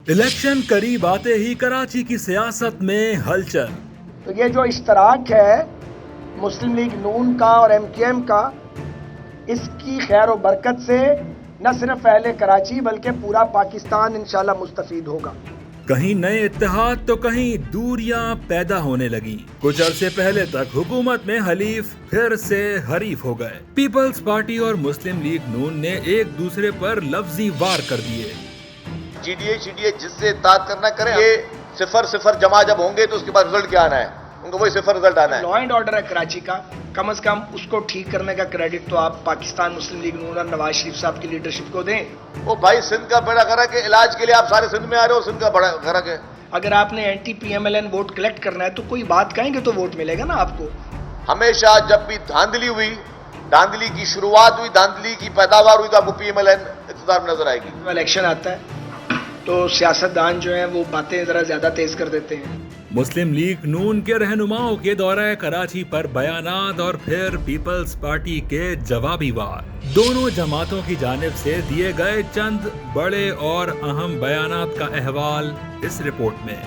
Election करीब आते ही कराची की सियासत में हलचल। तो ये जो इश्तराक है मुस्लिम लीग नून का और एमक्यूएम का, इसकी खैर और बरकत से न सिर्फ अहले कराची बल्कि पूरा पाकिस्तान इंशाल्लाह मुस्तफीद होगा। कहीं नए इत्तेहाद तो कहीं दूरियां पैदा होने लगी। कुछ अरसे पहले तक हुकूमत में हलीफ फिर से हरीफ हो गए। पीपल्स पार्टी और मुस्लिम लीग नून ने एक दूसरे पर लफ्जी वार कर दिए। जीडीए जिससे इत्तेहाद करना करें, ये सिफर सिफर जमा जब होंगे तो उसके बाद रिजल्ट क्या आना है, उनको वही सिफर रिजल्ट आना है। लॉ एंड ऑर्डर है कराची का, कम से कम उसको ठीक करने का क्रेडिट तो आप पाकिस्तान मुस्लिम लीग नून और नवाज शरीफ साहब की लीडरशिप को दें। वो भाई सिंध का बेड़ा गर्क है, इलाज के लिए आप सारे सिंध में आ रहे हो, सिंध का बड़ा गर्क है। अगर आपने एंटी पीएमएलएन वोट कलेक्ट करना है तो कोई बात कहेंगे तो वोट मिलेगा ना आपको। हमेशा जब भी धांधली हुई, धांधली की शुरुआत हुई, धांधली की पैदावार हुई तो आपको पीएमएलएन इक़्तिदार में नजर आएगी। इलेक्शन आता है तो सियासतदान जो हैं वो बातें जरा ज्यादा तेज कर देते हैं। मुस्लिम लीग नून के रहनुमाओं के दौरे कराची पर बयानात और फिर पीपल्स पार्टी के जवाबी वार, दोनों जमातों की जानिब से दिए गए चंद बड़े और अहम बयानात का अहवाल इस रिपोर्ट में।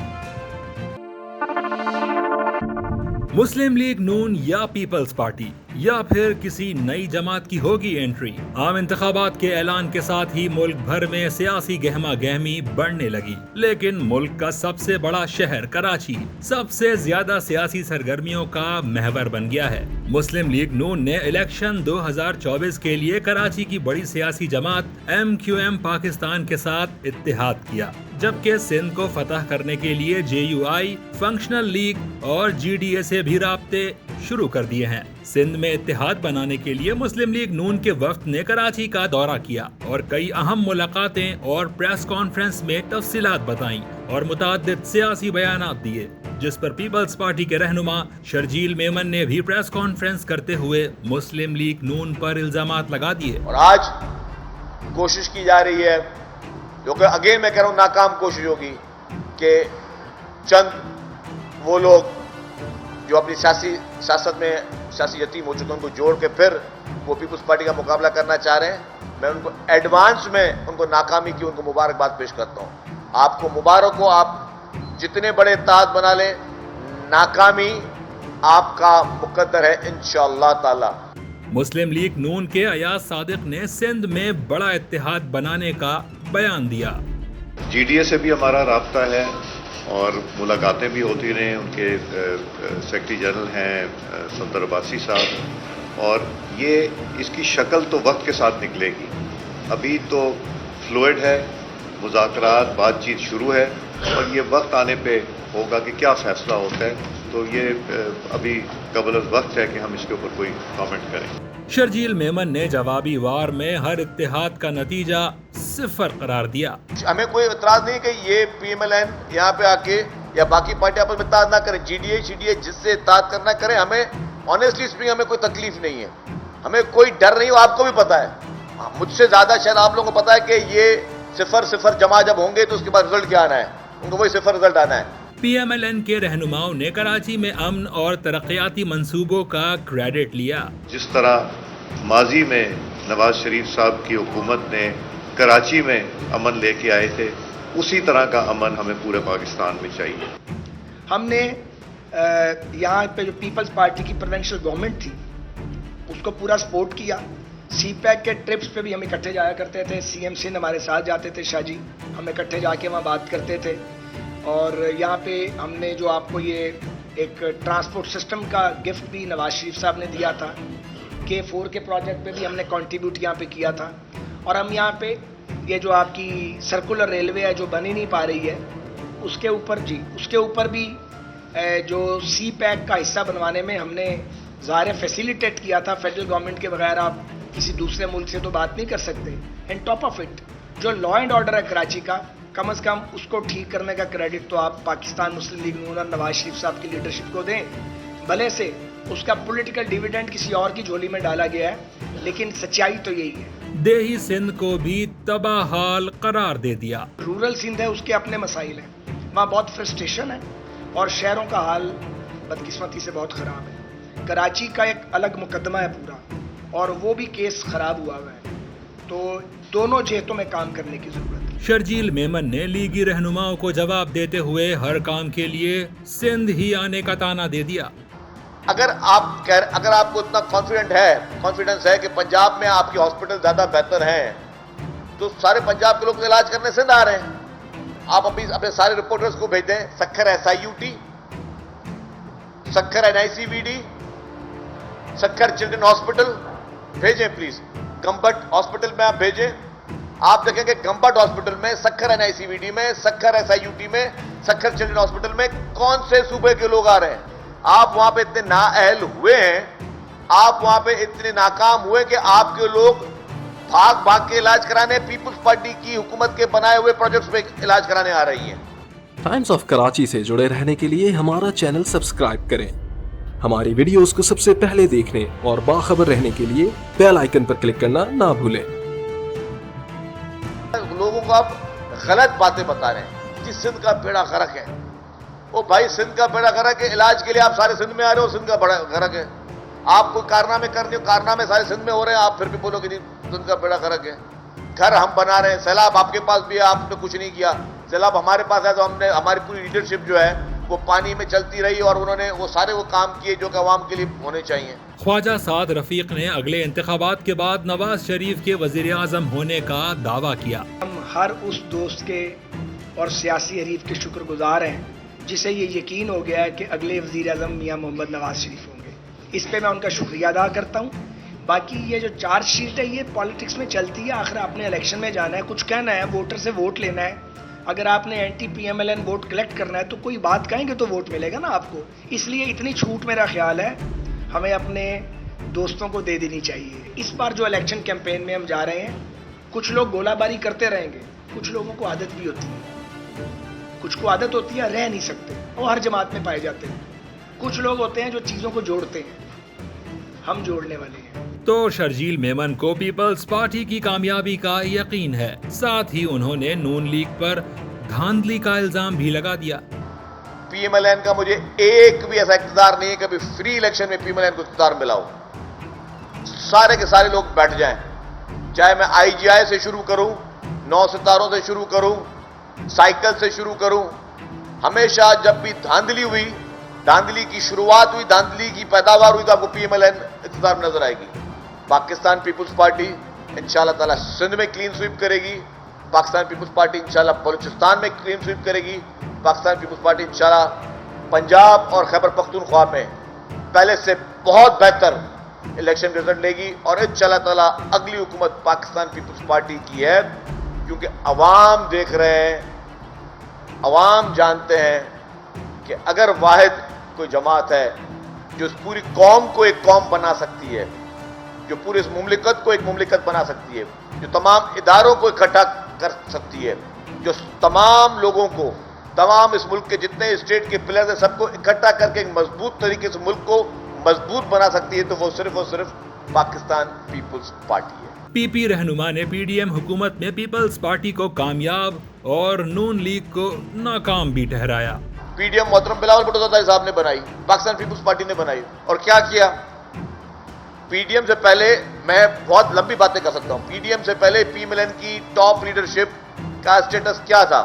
मुस्लिम लीग नून या पीपल्स पार्टी या फिर किसी नई जमात की होगी एंट्री। आम इंतखाबात के ऐलान के साथ ही मुल्क भर में सियासी गहमा गहमी बढ़ने लगी, लेकिन मुल्क का सबसे बड़ा शहर कराची सबसे ज्यादा सियासी सरगर्मियों का महवर बन गया है। मुस्लिम लीग नून ने इलेक्शन 2024 के लिए कराची की बड़ी सियासी जमात एमक्यूएम पाकिस्तान के साथ इत्तेहाद किया, जबकि सिंध को फतह करने के लिए जेयूआई, फंक्शनल लीग और जीडीए से भी राब्ते शुरू कर दिए हैं। सिंध में इत्तेहाद बनाने के लिए मुस्लिम लीग नून के वफ्द ने कराची का दौरा किया और कई अहम मुलाकातें और प्रेस कॉन्फ्रेंस में तफसीलात बताईं और मुतअद्दिद सियासी बयानात दिए, जिस पर पीपल्स पार्टी के रहनुमा शर्जील मेमन ने भी प्रेस कॉन्फ्रेंस करते हुए मुस्लिम लीग नून पर इल्जामात लगा दिए। और आज कोशिश की जा रही है, जो कि अगेन मैं कह रहा हूं नाकाम कोशिश होगी, कि चंद वो लोग जो अपनी सियासत में सियासी यतीम हो चुके हैं उनको जोड़ के फिर वो पीपल्स पार्टी का मुकाबला करना चाह रहे हैं। मैं उनको एडवांस में उनको नाकामी की उनको मुबारकबाद पेश करता हूं। आपको मुबारक हो, आप जितने बड़े इत्तेहाद बना लें, नाकामी आपका मुकद्दर है इंशाअल्लाह ताला। मुस्लिम लीग नून के अयाज सादिक ने सिंध में बड़ा इत्तेहाद बनाने का बयान दिया। जीडीए से भी हमारा राब्ता है और मुलाकातें भी होती रही। उनके सेक्रेटरी जनरल हैं सफदर अब्बासी साहब, और ये इसकी शक्ल तो वक्त के साथ निकलेगी। अभी तो फ्लूइड है, मुज़ाकरात बातचीत शुरू है और ये वक्त आने पे होगा कि क्या फैसला होता है। तो ये अभी कबल वक्त है कि हम इसके ऊपर कोई कमेंट करें। शर्जील मेमन ने जवाबी वार में हर इत्तेहाद का नतीजा सिफर करार दिया। हमें कोई इतराज नहीं कि ये पीएमएलएन यहाँ पे आके या बाकी पार्टी आपस में इत्तेहाद ना करें, जीडीए जिससे इत्तेहाद करना करें। हमें ऑनेस्टली स्पीकिंग हमें कोई तकलीफ नहीं है, हमें कोई डर नहीं, आपको भी पता है, मुझसे ज्यादा शायद आप लोगों को पता है कि ये सिफर सिफर जमा जब होंगे तो उसके बाद रिजल्ट क्या आना है, उनको वही सिफर रिजल्ट आना है। पीएमएलएन के रहनुमाओं ने कराची में अमन और तरक्याती मंसूबों का क्रेडिट लिया। जिस तरह माजी में नवाज शरीफ साहब की हुकूमत ने कराची में अमन लेके आए थे, उसी तरह का अमन हमें पूरे पाकिस्तान में चाहिए। हमने यहाँ पे जो पीपल्स पार्टी की प्रोविंशियल गवर्नमेंट थी उसको पूरा सपोर्ट किया। सीपैक के ट्रिप्स पे भी हम इकट्ठे जाया करते थे, सीएम सिंध हमारे साथ जाते थे, शाहजी हम इकट्ठे जाके वहाँ बात करते थे। और यहाँ पे हमने जो आपको ये एक ट्रांसपोर्ट सिस्टम का गिफ्ट भी नवाज शरीफ साहब ने दिया था, K4 के प्रोजेक्ट पे भी हमने कंट्रीब्यूट यहाँ पे किया था। और हम यहाँ पे ये जो आपकी सर्कुलर रेलवे है जो बनी नहीं पा रही है, उसके ऊपर भी जो सीपैक का हिस्सा बनवाने में हमने ज़ाहिर फैसिलिटेट किया था। फेडरल गवर्नमेंट के बगैर आप किसी दूसरे मुल्क से तो बात नहीं कर सकते। एंड टॉप ऑफ इट जो लॉ एंड ऑर्डर है कराची का, कम से कम उसको ठीक करने का क्रेडिट तो आप पाकिस्तान मुस्लिम लीग नून और नवाज शरीफ साहब की लीडरशिप को दें। भले से उसका पॉलिटिकल डिविडेंड किसी और की झोली में डाला गया है, लेकिन सच्चाई तो यही है। देही सिंध को भी तबाहाल करार दे दिया। रूरल सिंध है, उसके अपने मसाइल हैं, वहाँ बहुत फ्रस्ट्रेशन है और शहरों का हाल बदकिस्मती से बहुत ख़राब है। कराची का एक अलग मुकदमा है पूरा, और वो भी केस ख़राब हुआ है। तो दोनों जेहतों में काम करने की ज़रूरत है। शर्जील मेमन ने लीगी रहनुमाओं को जवाब देते हुए हर काम के लिए सिंध ही आने का ताना दे दिया। अगर आपको इतना कॉन्फिडेंस है कि पंजाब में आपके हॉस्पिटल ज्यादा बेहतर हैं, तो सारे पंजाब के लोग इलाज करने सिंध आ रहे हैं। आप अभी अपने सारे रिपोर्टर्स को भेज दें, Sukkur SIUT, Sukkur NICVD, Sukkur children hospital भेजें प्लीज। गंबट हॉस्पिटल में आप भेजें, आप देखेंगे गंबट हॉस्पिटल में, सक्खर NICVD में, सक्खर SIUT में, सक्खर चिल्ड्रन हॉस्पिटल में कौन से सूबे के लोग आ रहे हैं। आप वहां पे इतने नाअहल हुए हैं, आप वहां पे इतने नाकाम हुए कि आपके लोग भाग के इलाज कराने पीपुल्स पार्टी की हुकूमत के बनाए हुए प्रोजेक्ट्स पे इलाज कराने आ रही हैं। टाइम्स ऑफ कराची से जुड़े रहने के लिए हमारा चैनल सब्सक्राइब करें। हमारी वीडियोस को सबसे पहले देखने और बाखबर रहने के लिए बेल आइकन पर क्लिक करना ना भूलें। लोगों को आप गलत बातें बता रहे हैं कि सिंध का बेड़ा गर्क है। ओ भाई, सिंध का बेड़ा गर्क है, इलाज के लिए आप सारे सिंध में आ रहे हो, सिंध का बेड़ा गर्क है। आप कोई कारनामे करने हो, कारनामे सारे सिंध में हो रहे हैं, आप फिर भी बोलो कि सिंध का बेड़ा गर्क है। घर हम बना रहे हैं, सैलाब आपके पास भी है, आपने कुछ नहीं किया। सैलाब हमारे पास है तो हमने, हमारी पूरी लीडरशिप जो है वो पानी में चलती रही और उन्होंने वो सारे वो काम किए जो कि अवाम के लिए होने चाहिए। ख्वाजा साद रफीक ने अगले इंतखाबात के बाद नवाज शरीफ के वजीर आजम होने का दावा किया। हम हर उस दोस्त के और सियासी हरीफ के शुक्रगुजार हैं जिसे ये यकीन हो गया है कि अगले वजीर आजम मियां मोहम्मद नवाज शरीफ होंगे। इस पे मैं उनका शुक्रिया अदा करता हूँ। बाकी ये जो चार्जशीट है ये पॉलिटिक्स में चलती है, आखिर आपने इलेक्शन में जाना है, कुछ कहना है, वोटर से वोट लेना है। अगर आपने anti-PMLN वोट कलेक्ट करना है तो कोई बात कहेंगे तो वोट मिलेगा ना आपको। इसलिए इतनी छूट मेरा ख्याल है हमें अपने दोस्तों को दे देनी चाहिए। इस बार जो इलेक्शन कैंपेन में हम जा रहे हैं, कुछ लोग गोलाबारी करते रहेंगे, कुछ लोगों को आदत भी होती है, कुछ को आदत होती है, रह नहीं सकते, वो हर जमात में पाए जाते हैं। कुछ लोग होते हैं जो चीज़ों को जोड़ते हैं, हम जोड़ने वाले हैं। तो शर्जील मेमन को पीपल्स पार्टी की कामयाबी का यकीन है। साथ ही उन्होंने नून लीग पर धांधली का इल्जाम भी लगा दिया। PMLN का मुझे एक भी ऐसा इख्तियार नहीं है कभी फ्री इलेक्शन में PMLN को इख्तियार मिला हो। सारे के सारे लोग बैठ जाएं, चाहे मैं IGI से शुरू करूं, 9 सितारों से शुरू करूं, साइकिल से शुरू करूं। हमेशा जब भी धांधली हुई, धांधली की शुरुआत हुई, धांधली की पैदावार हुई, तो आपको PMLN इख्तियार में नजर आएगी। पाकिस्तान पीपुल्स पार्टी इंशाल्लाह ताला सिंध में क्लीन स्वीप करेगी, पाकिस्तान पीपुल्स पार्टी इंशाल्लाह बलूचिस्तान में क्लीन स्वीप करेगी, पाकिस्तान पीपुल्स पार्टी इंशाल्लाह पंजाब और खैबर पख्तूनख्वा में पहले से बहुत बेहतर इलेक्शन रिजल्ट लेगी। और इंशाल्लाह ताला अगली हुकूमत पाकिस्तान पीपुल्स पार्टी की है, क्योंकि अवाम देख रहे हैं, अवाम जानते हैं कि अगर वाहिद कोई जमात है जो इस पूरी कौम को एक कौम बना सकती है, जो पूरे इस मुमलिकत को एक मुमलिकत बना सकती है, जो तमाम इदारों को इकट्ठा कर सकती है, जो तमाम लोगों को, तमाम इस मुल्क के जितने स्टेट के पिलर्स हैं सबको इकट्ठा करके एक मजबूत तरीके से मुल्क को मजबूत बना सकती है, तो वो सिर्फ और सिर्फ पाकिस्तान पीपुल्स पार्टी है। PP रहनुमा ने PDM हुकूमत में पीपल्स पार्टी को कामयाब और नून लीग को नाकाम भी ठहराया। PDM मोहतरम बिलावल भुट्टो ज़रदारी साहब ने बनाई, पाकिस्तान पीपुल्स पार्टी ने बनाई, और क्या किया? PDM से पहले, मैं बहुत लंबी बातें कर सकता हूं, PDM से पहले PMLN की टॉप लीडरशिप का स्टेटस क्या था,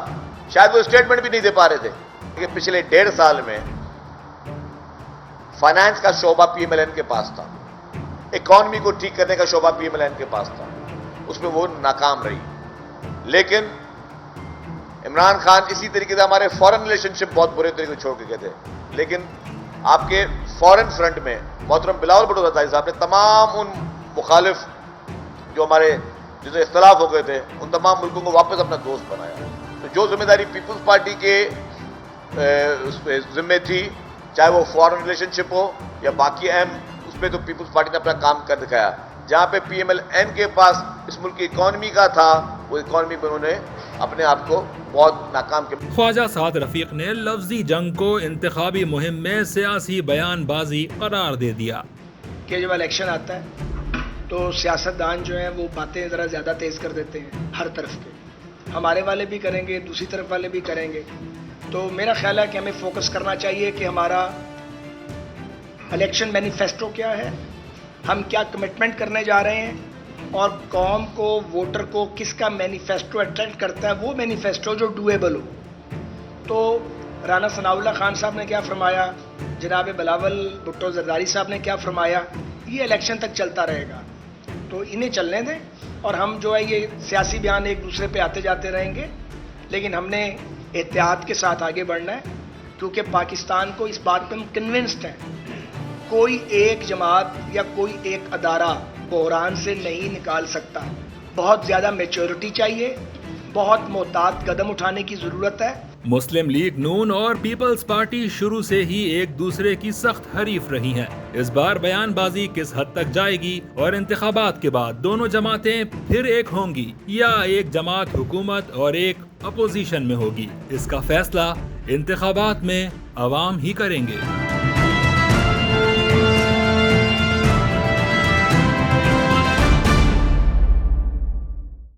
शायद वो स्टेटमेंट भी नहीं दे पा रहे थे। लेकिन पिछले 1.5 साल में फाइनेंस का शोबा PMLN के पास था, इकॉनमी को ठीक करने का शोबा PMLN के पास था, उसमें वो नाकाम रही। लेकिन इमरान खान इसी तरीके से हमारे फॉरेन रिलेशनशिप बहुत बुरे तरीके से छोड़ के गए थे, लेकिन आपके फॉरेन फ्रंट में मोहतरम बिलावल भुट्टो ज़रदारी साहब ने तमाम उन मुखालिफ जो हमारे जिससे इख्तलाफ हो गए थे, उन तमाम मुल्कों को वापस अपना दोस्त बनाया। तो जो जिम्मेदारी पीपुल्स पार्टी के जिम्मे थी, चाहे वो फॉरेन रिलेशनशिप हो या बाकी अहम, उस पर तो पीपुल्स पार्टी ने अपना काम कर दिखाया। जहां पे PMLN के पास इस मुल्क की इकॉनमी का था, वो इकॉनमी में उन्होंने अपने आप को बहुत नाकाम किया। ख्वाजा साद रफीक ने लफ्जी जंग को इंतखाबी मुहिम में सियासी बयानबाजी करार दे दिया कि जब इलेक्शन आता है तो सियासतदान जो हैं वो बातें ज़रा ज़्यादा तेज़ कर देते हैं, हर तरफ के, हमारे वाले भी करेंगे, दूसरी तरफ वाले भी करेंगे। तो मेरा ख्याल है कि हमें फोकस करना चाहिए कि हमारा इलेक्शन मैनिफेस्टो क्या है, हम क्या कमिटमेंट करने जा रहे हैं, اور قوم کو, ووٹر کو کس کا مینیفیسٹو اٹریکٹ کرتا ہے, وہ مینیفیسٹو جو ڈویبل ہو. تو رانا ثناء اللہ خان صاحب نے کیا فرمایا, جناب بلاول بھٹو زرداری صاحب نے کیا فرمایا, یہ الیکشن تک چلتا رہے گا. تو انہیں چلنے دیں, اور ہم جو ہے یہ سیاسی بیان ایک دوسرے پہ آتے جاتے رہیں گے, لیکن ہم نے احتیاط کے ساتھ آگے بڑھنا ہے, کیونکہ پاکستان کو اس بات پہ ہم کنونسڈ ہیں, کوئی ایک جماعت یا کوئی ایک ادارہ بحران سے نہیں نکال سکتا. بہت زیادہ میچورٹی چاہیے, بہت محتاط قدم اٹھانے کی ضرورت ہے. مسلم لیگ نون اور پیپلز پارٹی شروع سے ہی ایک دوسرے کی سخت حریف رہی ہیں. اس بار بیان بازی کس حد تک جائے گی, اور انتخابات کے بعد دونوں جماعتیں پھر ایک ہوں گی یا ایک جماعت حکومت اور ایک اپوزیشن میں ہوگی, اس کا فیصلہ انتخابات میں عوام ہی کریں گے.